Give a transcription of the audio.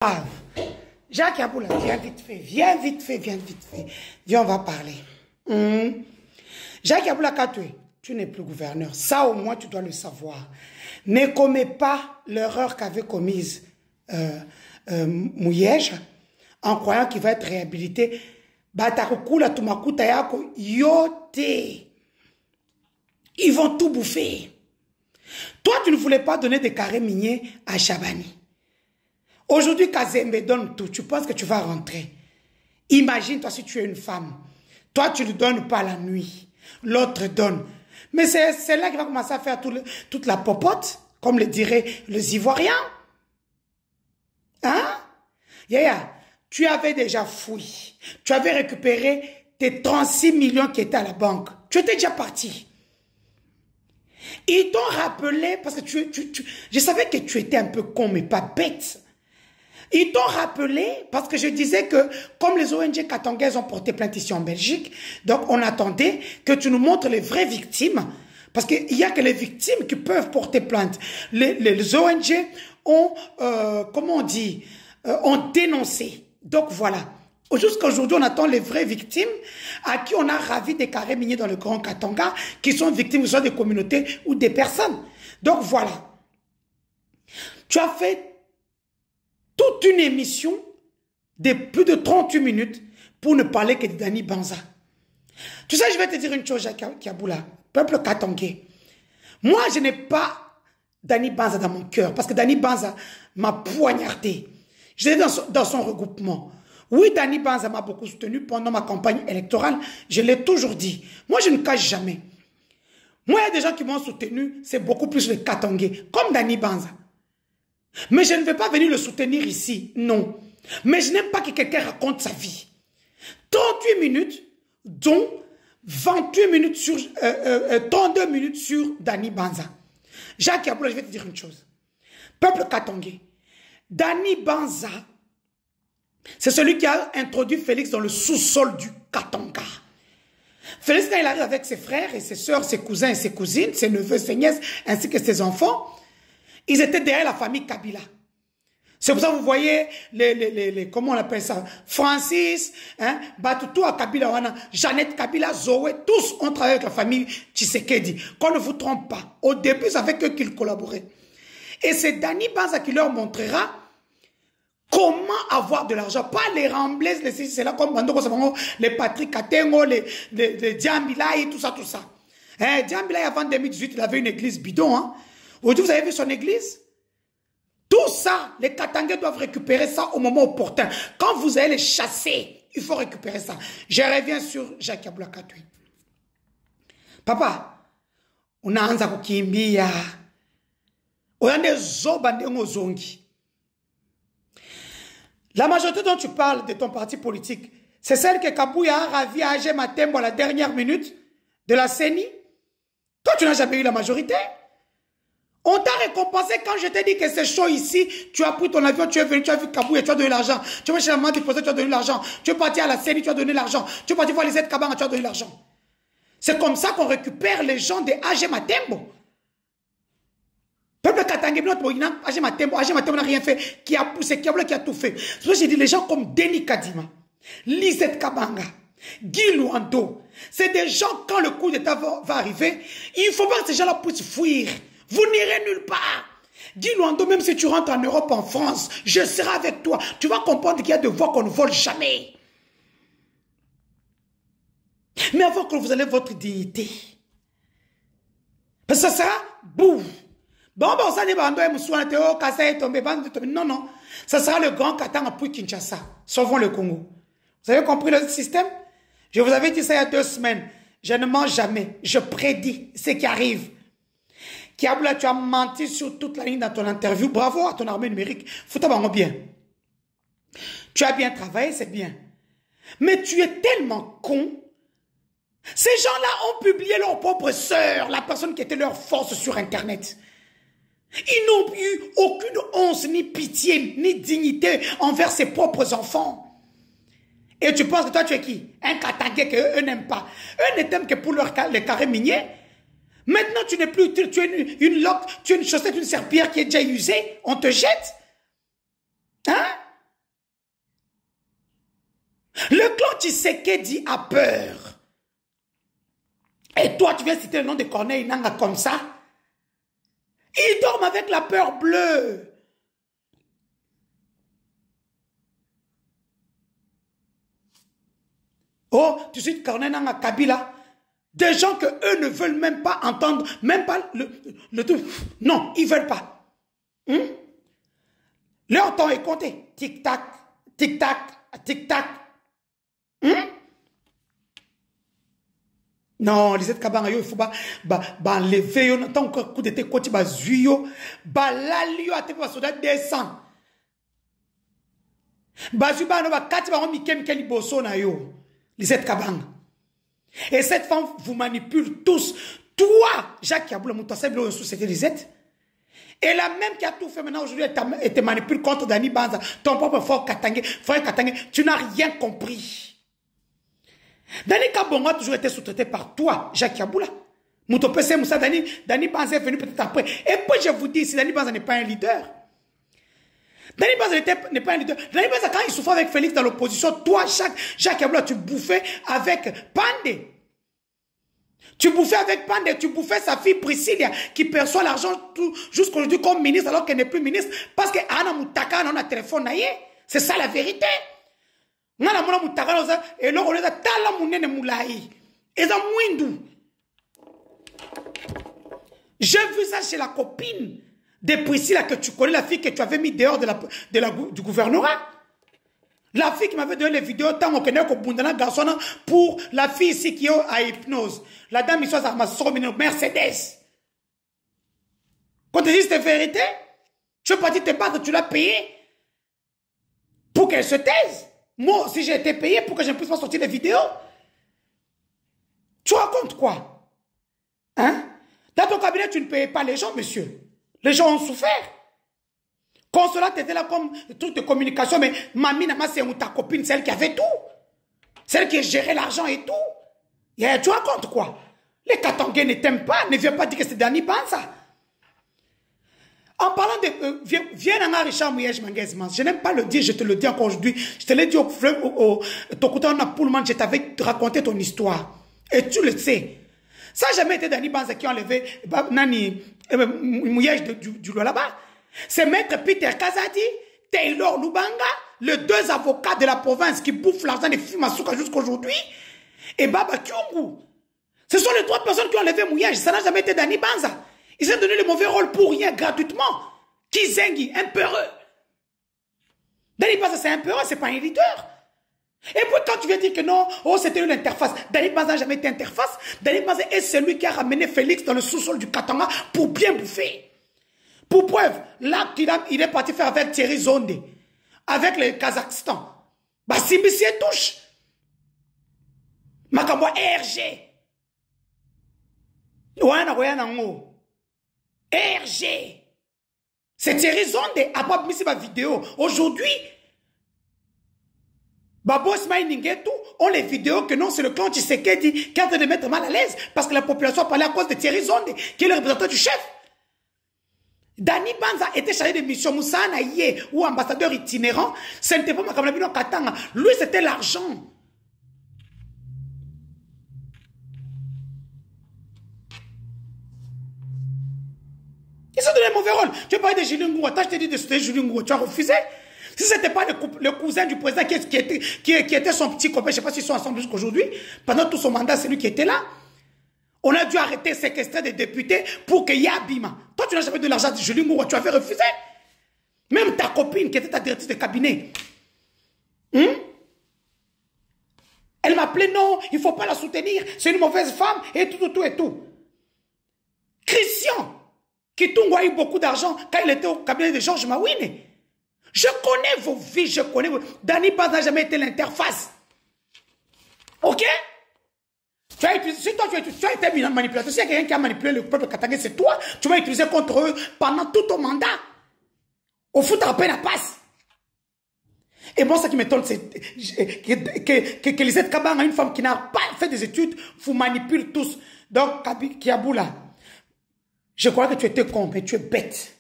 grave. Jacques Yaboula, viens vite fait, viens vite fait, viens vite fait. Viens, on va parler. Jacques Yaboula Katoué, tu n'es plus gouverneur. Ça, au moins, tu dois le savoir. Ne commets pas l'erreur qu'avait commise Mouyège en croyant qu'il va être réhabilité. Batakukula tumakuta yako yote. Ils vont tout bouffer. Toi, tu ne voulais pas donner des carrés miniers à Chabani. Aujourd'hui, Kazembe donne tout. Tu penses que tu vas rentrer. Imagine-toi si tu es une femme. Toi, tu ne donnes pas la nuit. L'autre donne. Mais c'est là qu'il va commencer à faire toute la popote, comme le diraient les Ivoiriens. Hein? Yaya, tu avais déjà fouillé. Tu avais récupéré tes 36 millions qui étaient à la banque. Tu étais déjà parti. Ils t'ont rappelé, parce que je savais que tu étais un peu con, mais pas bête. Ils t'ont rappelé, parce que je disais que, comme les ONG katangaises ont porté plainte ici en Belgique, donc on attendait que tu nous montres les vraies victimes, parce qu'il n'y a que les victimes qui peuvent porter plainte. Les ONG ont, comment on dit, ont dénoncé. Donc voilà. Jusqu'à aujourd'hui, on attend les vraies victimes à qui on a ravi des carrés miniers dans le Grand Katanga, qui sont victimes soit des communautés ou des personnes. Donc voilà. Tu as fait toute une émission de plus de 38 minutes pour ne parler que de Dani Banza. Tu sais, je vais te dire une chose, Jacques Yaboula, peuple katangais. Moi, je n'ai pas Dani Banza dans mon cœur, parce que Dani Banza m'a poignardé. J'étais dans son regroupement. Oui, Dani Banza m'a beaucoup soutenu pendant ma campagne électorale. Je l'ai toujours dit. Moi, je ne cache jamais. Moi, il y a des gens qui m'ont soutenu, c'est beaucoup plus les Katangais, comme Dani Banza. Mais je ne vais pas venir le soutenir ici, non. Mais je n'aime pas que quelqu'un raconte sa vie. 38 minutes, dont 28 minutes sur, 32 minutes sur Dani Banza. Jacques Yaboula, je vais te dire une chose. Peuple Katangais, Dani Banza, c'est celui qui a introduit Félix dans le sous-sol du Katanga. Félix, quand il arrive avec ses frères et ses soeurs, ses cousins et ses cousines, ses neveux, ses nièces, ainsi que ses enfants, ils étaient derrière la famille Kabila. C'est pour ça que vous voyez comment on appelle ça, Francis, hein, Batutu à Kabila, Jeannette Kabila, Zoé, tous ont travaillé avec la famille Tshisekedi. Qu'on ne vous trompe pas. Au début, c'est avec eux qu'ils collaboraient. Et c'est Dani Banza qui leur montrera comment avoir de l'argent. Pas les remblaises, c'est là comme les Patrick Katengo, les Diambilaï, tout ça, tout ça. Hein, Diambilaï, avant 2018, il avait une église bidon. Hein. Aujourd'hui, vous avez vu son église? Tout ça, les Katangais doivent récupérer ça au moment opportun. Quand vous allez les chasser, il faut récupérer ça. Je reviens sur Jacques Yaboula Katoué. Papa, on a anza kukimbia. Oyande zobande ngozongi. La majorité dont tu parles de ton parti politique, c'est celle que Kabouya a ravi à Agé Matembo à la dernière minute de la CENI. Toi, tu n'as jamais eu la majorité. On t'a récompensé quand je t'ai dit que c'est chaud ici. Tu as pris ton avion, tu es venu, tu as vu Kabouya, tu as donné l'argent. Tu vas chez la maman déposer, tu as donné l'argent. Tu es parti à la CENI, tu as donné l'argent. Tu es parti voir les aides Kabanga, tu as donné l'argent. C'est comme ça qu'on récupère les gens de Agé Matembo. Peuple Katangé, Agé Matembo n'a rien fait, qui a poussé, qui a tout fait. C'est pour ça que j'ai dit les gens comme Denis Kadima, Lisette Kabanga, Guy Luando, c'est des gens, quand le coup d'État va arriver, il faut pas que ces gens-là puissent fuir. Vous n'irez nulle part. Guy Luando, même si tu rentres en Europe, en France, je serai avec toi. Tu vas comprendre qu'il y a des voix qu'on ne vole jamais. Mais avant que vous ayez votre dignité, parce que ça sera boum. Bon, ça n'est pas non, non. Ça sera le grand Katanga pour Kinshasa. Sauvons le Congo. Vous avez compris le système? Je vous avais dit ça il y a 2 semaines. Je ne mens jamais. Je prédis ce qui arrive. Kiaboula, tu as menti sur toute la ligne dans ton interview. Bravo à ton armée numérique. Foutabang bien. Tu as bien travaillé, c'est bien. Mais tu es tellement con. Ces gens-là ont publié leur propre sœur, la personne qui était leur force sur Internet. Ils n'ont eu aucune honte, ni pitié, ni dignité envers ses propres enfants. Et tu penses que toi, tu es qui? Un Katangais qu'eux n'aiment pas. Eux ne t'aiment que pour les carrés miniers. Maintenant, tu n'es plus, tu es une loque, tu es une chaussette, une serpillière qui est déjà usée. On te jette. Hein? Le clan Tshisekedi a peur. Et toi, tu viens citer le nom de Corneille Nangaa comme ça? Ils dorment avec la peur bleue. Oh, tu cites Corneille Nangaa, Kabila. Des gens que eux ne veulent même pas entendre, même pas le truc. Non, ils ne veulent pas. Leur temps est compté. Tic-tac, tic-tac, tic-tac. Non, les êtres kabanga, il faut pas enlever, tant que coup d'été, quand tu vas zuyo, lalio, à te faire soda descend. Bazuba, no, kati, ba, mikem, keli, bosso, na yo. Les êtres kabanga. Et cette femme vous manipule tous. Toi, Jacques Yaboula, Moutasseb, le société des êtres. Et la même qui a tout fait maintenant aujourd'hui, elle te manipule contre Dani Banza, ton propre frère Katangé, tu n'as rien compris. Dani Kabongo a toujours été sous-traité par toi, Jacques Yaboula. Moutopese Moussa, Dani Banza est venu peut-être après. Et puis je vous dis, si Dani Banza n'est pas un leader, Dani Banza n'est pas un leader. Dani Banza, quand il souffrait avec Félix dans l'opposition, toi, Jacques Yaboula, tu bouffais avec Pandé. Tu bouffais avec Pandé, tu bouffais sa fille Priscilla qui perçoit l'argent jusqu'aujourd'hui comme ministre alors qu'elle n'est plus ministre parce que Anna Moutaka a un téléphone. C'est ça la vérité. Et là, on est à Talamounene Moulaï. Et dans Mouindou. J'ai vu ça chez la copine de Priscilla que tu connais, la fille que tu avais mis dehors du gouvernorat. La fille qui m'avait donné les vidéos, tant qu'on connaît qu'au Bundana garçon pour la fille ici qui est à hypnose. La dame, il soit à ma Mercedes. Quand tu dis c'est vérité, tu veux pas dire te battre, tu l'as payé pour qu'elle se taise. Moi, si j'ai été payé pour que je ne puisse pas sortir des vidéos, tu racontes quoi? Hein? Dans ton cabinet, tu ne payais pas les gens, monsieur. Les gens ont souffert. Consolat était là comme truc de communication, mais Mamie Nama, c'est ta copine, celle qui avait tout. Celle qui gérait l'argent et tout. Et tu racontes quoi? Les Katangais ne t'aiment pas, ne viennent pas dire que c'est Dani Banza. En parlant de... viens dans un Richard Mouyej Manguezman. Je n'aime pas le dire, je te le dis encore aujourd'hui. Je te l'ai dit au Tokuta Napoulman, je t'avais raconté ton histoire. Et tu le sais. Ça n'a jamais été Dani Banza qui a enlevé Mouyej du là-bas. C'est Maître Peter Kazadi, Taylor Lubanga, les deux avocats de la province qui bouffent l'argent des filles Masuka jusqu'aujourd'hui, et Baba Kyungu. Ce sont les trois personnes qui ont enlevé Mouyej. Ça n'a jamais été Dani Banza. Ils ont donné le mauvais rôle pour rien, gratuitement. Kizengi, un peureux. Dani Banza, c'est un peureux, c'est pas un leader. Et puis quand tu viens dire que non, oh c'était une interface. Dani Banza n'a jamais été interface. Dani Banza est celui qui a ramené Félix dans le sous-sol du Katanga pour bien bouffer. Pour preuve, là, il est parti faire avec Thierry Zonde, avec le Kazakhstan. Bah, Simbisi touche. Makambo RG. RG. C'est Thierry Zonde. Après, mis ma vidéo. Aujourd'hui, Babo Smiling et tout, ont les vidéos que non, c'est le clan Tshisekedi qui est en train de mettre mal à l'aise parce que la population a parlé à cause de Thierry Zonde, qui est le représentant du chef. Dani Banza était chargé de mission Moussa Naye ou ambassadeur itinérant. Ce n'était pas Makamabino Katanga. Lui, c'était l'argent. Ils ont donné un mauvais rôle. Tu as parlé de Julien Ngoua. Je t'ai dit de soutenir Julien Ngoua. Tu as refusé. Si ce n'était pas le cousin du président qui était son petit copain, je ne sais pas s'ils sont ensemble jusqu'aujourd'hui, pendant tout son mandat, c'est lui qui était là. On a dû arrêter, séquestrer des députés pour qu'il y ait Abima. Toi, tu n'as jamais donné l'argent de Julie Ngoua, tu avais refusé. Même ta copine qui était ta directrice de cabinet. Elle m'appelait, non, il ne faut pas la soutenir, c'est une mauvaise femme, et tout, et tout. Christian, qui a eu beaucoup d'argent quand il était au cabinet de Georges Mawine. Je connais vos vies, je connais vos... Dani Banza n'a jamais été l'interface. Ok? Si toi, tu as été manipulateur, si il y a quelqu'un qui a manipulé le peuple katangais, c'est toi, tu vas utiliser contre eux pendant tout ton mandat. Au foot, à peine à passe. Et moi, ça qui m'étonne, c'est que Lisette Kabanga, une femme qui n'a pas fait des études, vous manipule tous. Donc, Kiaboula, je crois que tu étais con, mais tu es bête.